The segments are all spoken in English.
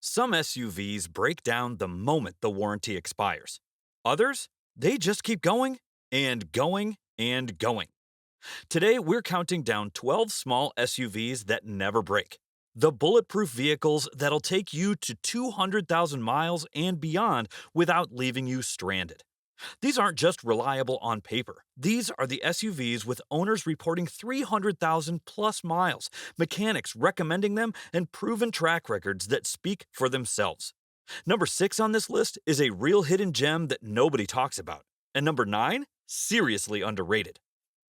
Some SUVs break down the moment the warranty expires. Others, they just keep going and going and going. Today, we're counting down 12 small SUVs that never break. The bulletproof vehicles that'll take you to 200,000 miles and beyond without leaving you stranded. These aren't just reliable on paper. These are the SUVs with owners reporting 300,000 plus miles, mechanics recommending them, and proven track records that speak for themselves. Number 6 on this list is a real hidden gem that nobody talks about. And number 9, seriously underrated.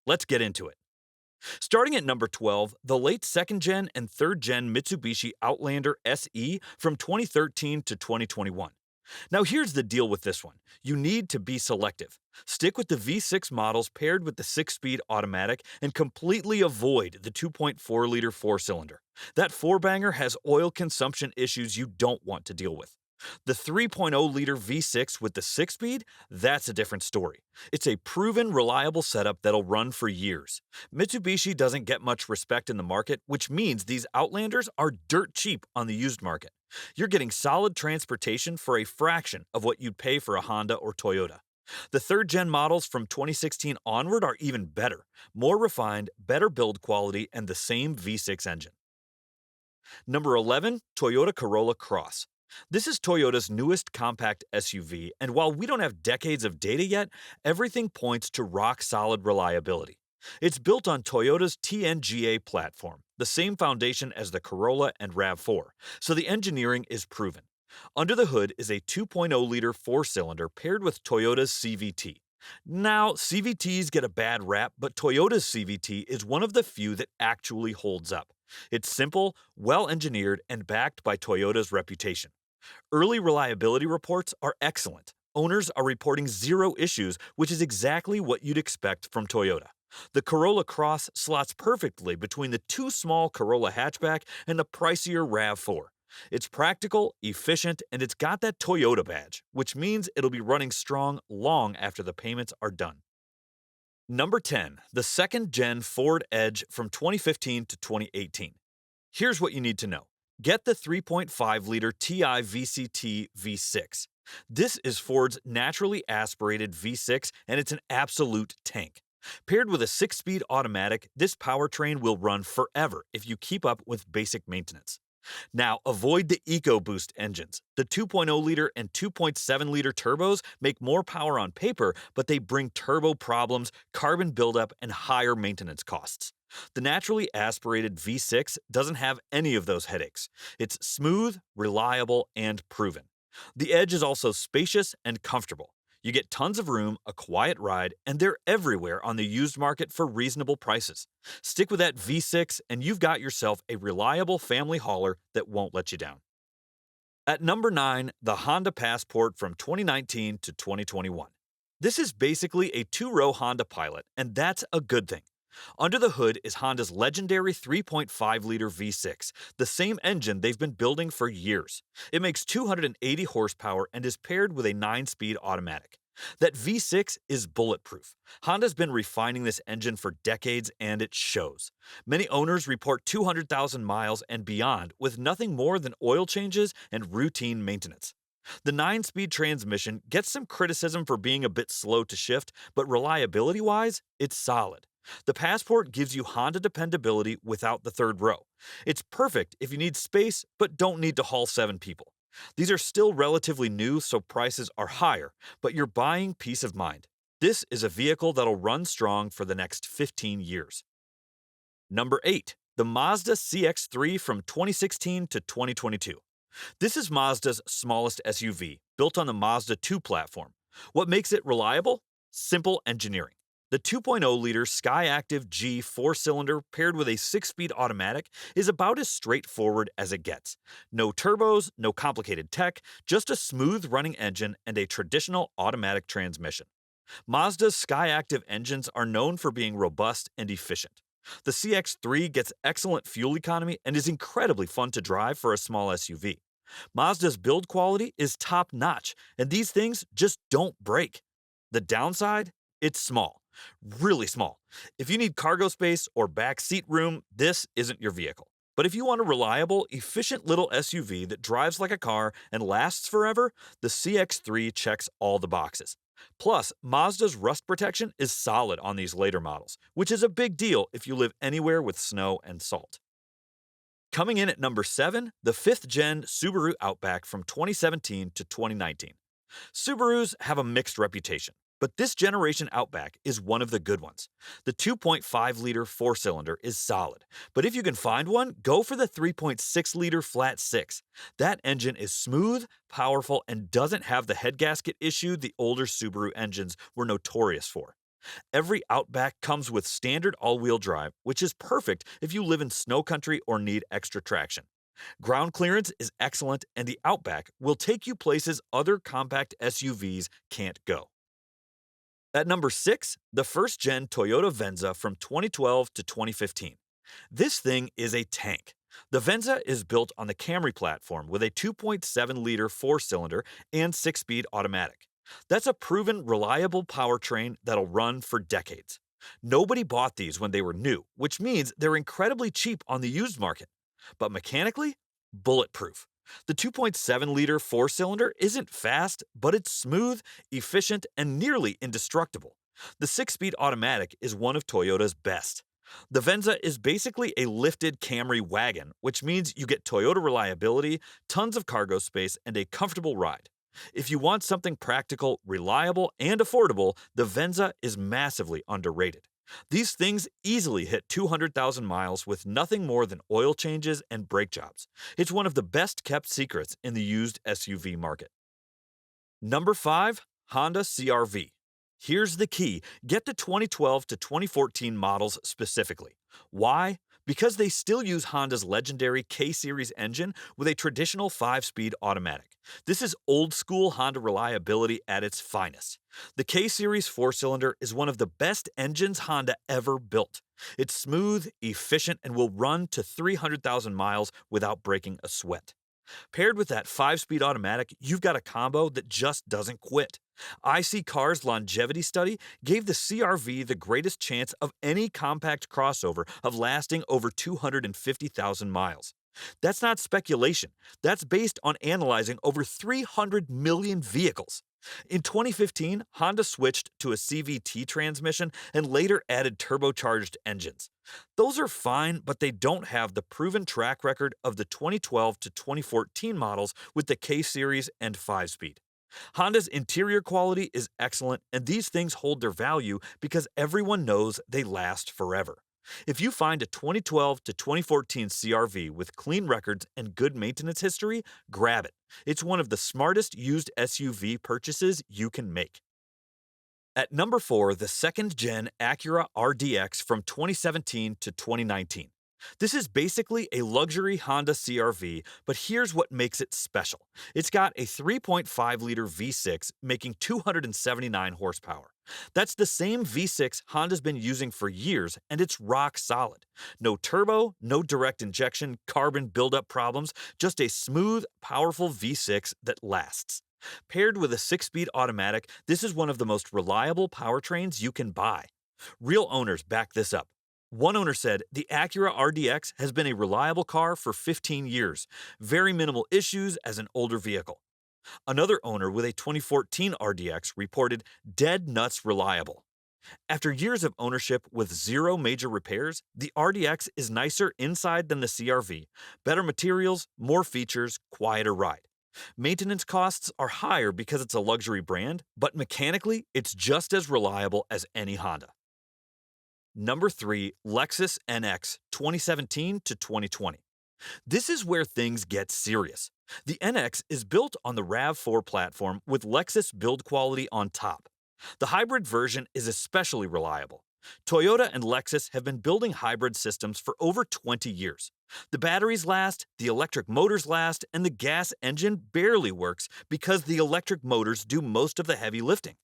Let's get into it. Starting at number 12, the late 2nd gen and 3rd gen Mitsubishi Outlander SE from 2013 to 2021. Now here's the deal with this one. You need to be selective. Stick with the V6 models paired with the 6-speed automatic and completely avoid the 2.4-liter 4-cylinder. That 4-banger has oil consumption issues you don't want to deal with. The 3.0-liter V6 with the 6-speed, that's a different story. It's a proven, reliable setup that'll run for years. Mitsubishi doesn't get much respect in the market, which means these Outlanders are dirt cheap on the used market. You're getting solid transportation for a fraction of what you'd pay for a Honda or Toyota. The 3rd gen models from 2016 onward are even better, more refined, better build quality, and the same V6 engine. Number 11, Toyota Corolla Cross. This is Toyota's newest compact SUV, and while we don't have decades of data yet, everything points to rock-solid reliability. It's built on Toyota's TNGA platform, the same foundation as the Corolla and RAV4, so the engineering is proven. Under the hood is a 2.0-liter 4-cylinder paired with Toyota's CVT. Now, CVTs get a bad rap, but Toyota's CVT is one of the few that actually holds up. It's simple, well-engineered, and backed by Toyota's reputation. Early reliability reports are excellent. Owners are reporting 0 issues, which is exactly what you'd expect from Toyota. The Corolla Cross slots perfectly between the too small Corolla hatchback and the pricier RAV4. It's practical, efficient, and it's got that Toyota badge, which means it'll be running strong long after the payments are done. Number 10, the 2nd gen Ford Edge from 2015 to 2018. Here's what you need to know. Get the 3.5-liter TI VCT V6. This is Ford's naturally aspirated V6, and it's an absolute tank. Paired with a 6-speed automatic, this powertrain will run forever if you keep up with basic maintenance. Now, avoid the EcoBoost engines. The 2.0-liter and 2.7-liter turbos make more power on paper, but they bring turbo problems, carbon buildup, and higher maintenance costs. The naturally aspirated V6 doesn't have any of those headaches. It's smooth, reliable, and proven. The Edge is also spacious and comfortable. You get tons of room, a quiet ride, and they're everywhere on the used market for reasonable prices. Stick with that V6 and you've got yourself a reliable family hauler that won't let you down. At number 9, the Honda Passport from 2019 to 2021. This is basically a 2-row Honda Pilot, and that's a good thing. Under the hood is Honda's legendary 3.5-liter V6, the same engine they've been building for years. It makes 280 horsepower and is paired with a 9-speed automatic. That V6 is bulletproof. Honda's been refining this engine for decades, and it shows. Many owners report 200,000 miles and beyond with nothing more than oil changes and routine maintenance. The 9-speed transmission gets some criticism for being a bit slow to shift, but reliability-wise, it's solid. The Passport gives you Honda dependability without the 3rd row. It's perfect if you need space but don't need to haul 7 people. These are still relatively new, so prices are higher, but you're buying peace of mind. This is a vehicle that'll run strong for the next 15 years. Number 8, the Mazda CX-3 from 2016 to 2022. This is Mazda's smallest SUV, built on the Mazda 2 platform. What makes it reliable? Simple engineering. The 2.0-liter Skyactiv G 4-cylinder paired with a 6-speed automatic is about as straightforward as it gets. No turbos, no complicated tech, just a smooth-running engine and a traditional automatic transmission. Mazda's Skyactiv engines are known for being robust and efficient. The CX-3 gets excellent fuel economy and is incredibly fun to drive for a small SUV. Mazda's build quality is top-notch, and these things just don't break. The downside? It's small. Really small. If you need cargo space or back seat room, this isn't your vehicle. But if you want a reliable, efficient little SUV that drives like a car and lasts forever, the CX-3 checks all the boxes. Plus, Mazda's rust protection is solid on these later models, which is a big deal if you live anywhere with snow and salt. Coming in at number 7, the 5th gen Subaru Outback from 2017 to 2019. Subarus have a mixed reputation, but this generation Outback is one of the good ones. The 2.5-liter four-cylinder is solid, but if you can find one, go for the 3.6-liter flat 6. That engine is smooth, powerful, and doesn't have the head gasket issue the older Subaru engines were notorious for. Every Outback comes with standard all-wheel drive, which is perfect if you live in snow country or need extra traction. Ground clearance is excellent, and the Outback will take you places other compact SUVs can't go. At number 6, the first-gen Toyota Venza from 2012 to 2015. This thing is a tank. The Venza is built on the Camry platform with a 2.7-liter four-cylinder and 6-speed automatic. That's a proven, reliable powertrain that'll run for decades. Nobody bought these when they were new, which means they're incredibly cheap on the used market. But mechanically, bulletproof. The 2.7-liter four-cylinder isn't fast, but it's smooth, efficient, and nearly indestructible. The 6-speed automatic is one of Toyota's best. The Venza is basically a lifted Camry wagon, which means you get Toyota reliability, tons of cargo space, and a comfortable ride. If you want something practical, reliable, and affordable, the Venza is massively underrated. These things easily hit 200,000 miles with nothing more than oil changes and brake jobs. It's one of the best-kept secrets in the used SUV market. Number 5, Honda CR-V. Here's the key: get the 2012 to 2014 models specifically. Why? Because they still use Honda's legendary K-Series engine with a traditional 5-speed automatic. This is old-school Honda reliability at its finest. The K-Series four-cylinder is one of the best engines Honda ever built. It's smooth, efficient, and will run to 300,000 miles without breaking a sweat. Paired with that 5-speed automatic, you've got a combo that just doesn't quit. IC Car's longevity study gave the CR-V the greatest chance of any compact crossover of lasting over 250,000 miles. That's not speculation. That's based on analyzing over 300 million vehicles. In 2015, Honda switched to a CVT transmission and later added turbocharged engines. Those are fine, but they don't have the proven track record of the 2012 to 2014 models with the K-Series and 5-speed. Honda's interior quality is excellent, and these things hold their value because everyone knows they last forever. If you find a 2012 to 2014 CR-V with clean records and good maintenance history, grab it. It's one of the smartest used SUV purchases you can make. At number 4, the 2nd gen Acura RDX from 2017 to 2019. This is basically a luxury Honda CR-V, but here's what makes it special. It's got a 3.5-liter V6 making 279 horsepower. That's the same V6 Honda's been using for years, and it's rock solid. No turbo, no direct injection, carbon buildup problems, just a smooth, powerful V6 that lasts. Paired with a 6-speed automatic, this is one of the most reliable powertrains you can buy. Real owners back this up. One owner said, "The Acura RDX has been a reliable car for 15 years. Very minimal issues as an older vehicle." Another owner with a 2014 RDX reported, "Dead nuts reliable." After years of ownership with zero major repairs, the RDX is nicer inside than the CR-V. Better materials, more features, quieter ride. Maintenance costs are higher because it's a luxury brand, but mechanically, it's just as reliable as any Honda. Number 3, Lexus NX 2017 to 2020. This is where things get serious. The NX is built on the RAV4 platform with Lexus build quality on top. The hybrid version is especially reliable. Toyota and Lexus have been building hybrid systems for over 20 years. The batteries last, the electric motors last, and the gas engine barely works because the electric motors do most of the heavy lifting.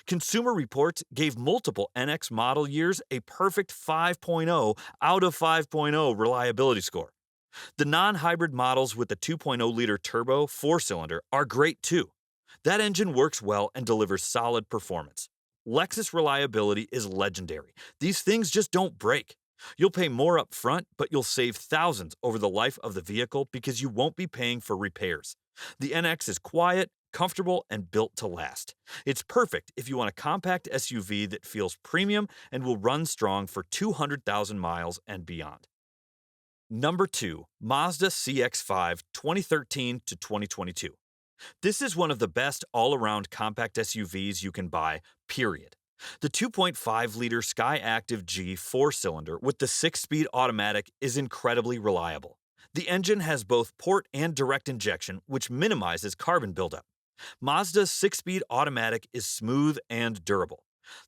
Consumer Reports gave multiple NX model years a perfect 5.0 out of 5.0 reliability score. The non-hybrid models with the 2.0-liter turbo four-cylinder are great too. That engine works well and delivers solid performance. Lexus reliability is legendary. These things just don't break. You'll pay more up front, but you'll save thousands over the life of the vehicle because you won't be paying for repairs. The NX is quiet, comfortable, and built to last. It's perfect if you want a compact SUV that feels premium and will run strong for 200,000 miles and beyond. Number 2, Mazda CX-5 2013 to 2022. This is one of the best all-around compact SUVs you can buy, period. The 2.5-liter Skyactiv G 4-cylinder with the 6-speed automatic is incredibly reliable. The engine has both port and direct injection, which minimizes carbon buildup. Mazda's 6-speed automatic is smooth and durable.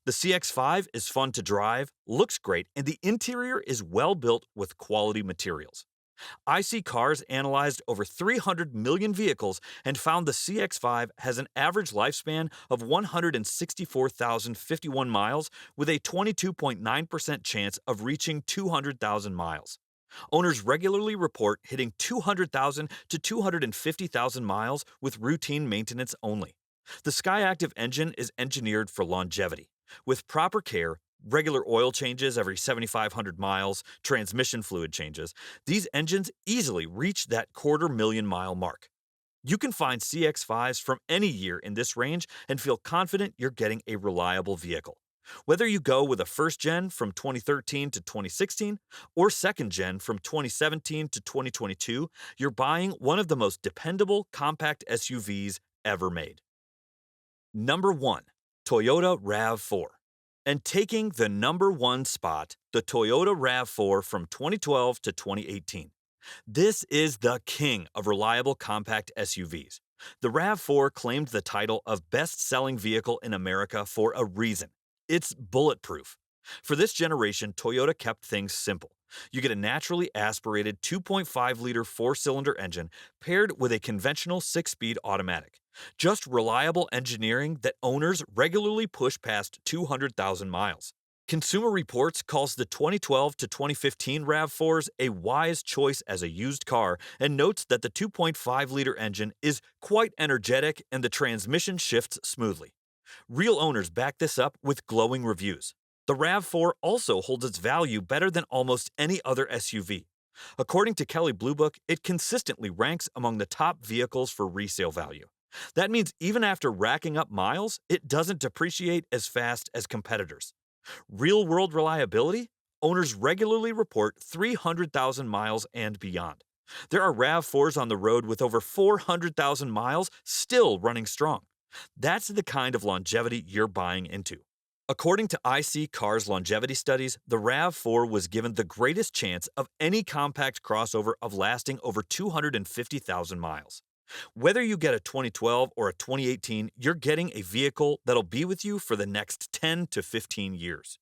The CX-5 is fun to drive, looks great, and the interior is well built with quality materials. IC analyzed over 300 million vehicles and found the CX-5 has an average lifespan of 164,051 miles with a 22.9% chance of reaching 200,000 miles. Owners regularly report hitting 200,000 to 250,000 miles with routine maintenance only. The Skyactiv engine is engineered for longevity. With proper care, regular oil changes every 7,500 miles, transmission fluid changes, these engines easily reach that 250,000-mile mark. You can find CX-5s from any year in this range and feel confident you're getting a reliable vehicle. Whether you go with a first gen from 2013 to 2016 or second gen from 2017 to 2022, you're buying one of the most dependable compact SUVs ever made. Number 1, Toyota RAV4. And taking the number 1 spot, the Toyota RAV4 from 2012 to 2018. This is the king of reliable compact SUVs. The RAV4 claimed the title of best-selling vehicle in America for a reason. It's bulletproof. For this generation, Toyota kept things simple. You get a naturally aspirated 2.5-liter 4-cylinder engine paired with a conventional 6-speed automatic. Just reliable engineering that owners regularly push past 200,000 miles. Consumer Reports calls the 2012 to 2015 RAV4s a wise choice as a used car and notes that the 2.5-liter engine is quite energetic and the transmission shifts smoothly. Real owners back this up with glowing reviews. The RAV4 also holds its value better than almost any other SUV. According to Kelley Blue Book, it consistently ranks among the top vehicles for resale value. That means even after racking up miles, it doesn't depreciate as fast as competitors. Real-world reliability? Owners regularly report 300,000 miles and beyond. There are RAV4s on the road with over 400,000 miles still running strong. That's the kind of longevity you're buying into. According to IC Cars longevity studies, the RAV4 was given the greatest chance of any compact crossover of lasting over 250,000 miles. Whether you get a 2012 or a 2018, you're getting a vehicle that'll be with you for the next 10 to 15 years.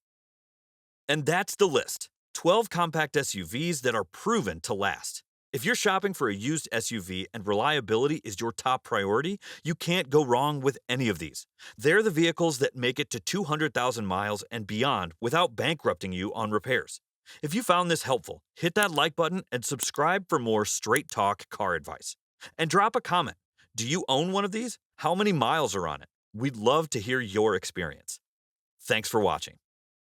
And that's the list. 12 compact SUVs that are proven to last. If you're shopping for a used SUV and reliability is your top priority, you can't go wrong with any of these. They're the vehicles that make it to 200,000 miles and beyond without bankrupting you on repairs. If you found this helpful, hit that like button and subscribe for more straight talk car advice. And drop a comment. Do you own one of these? How many miles are on it? We'd love to hear your experience. Thanks for watching.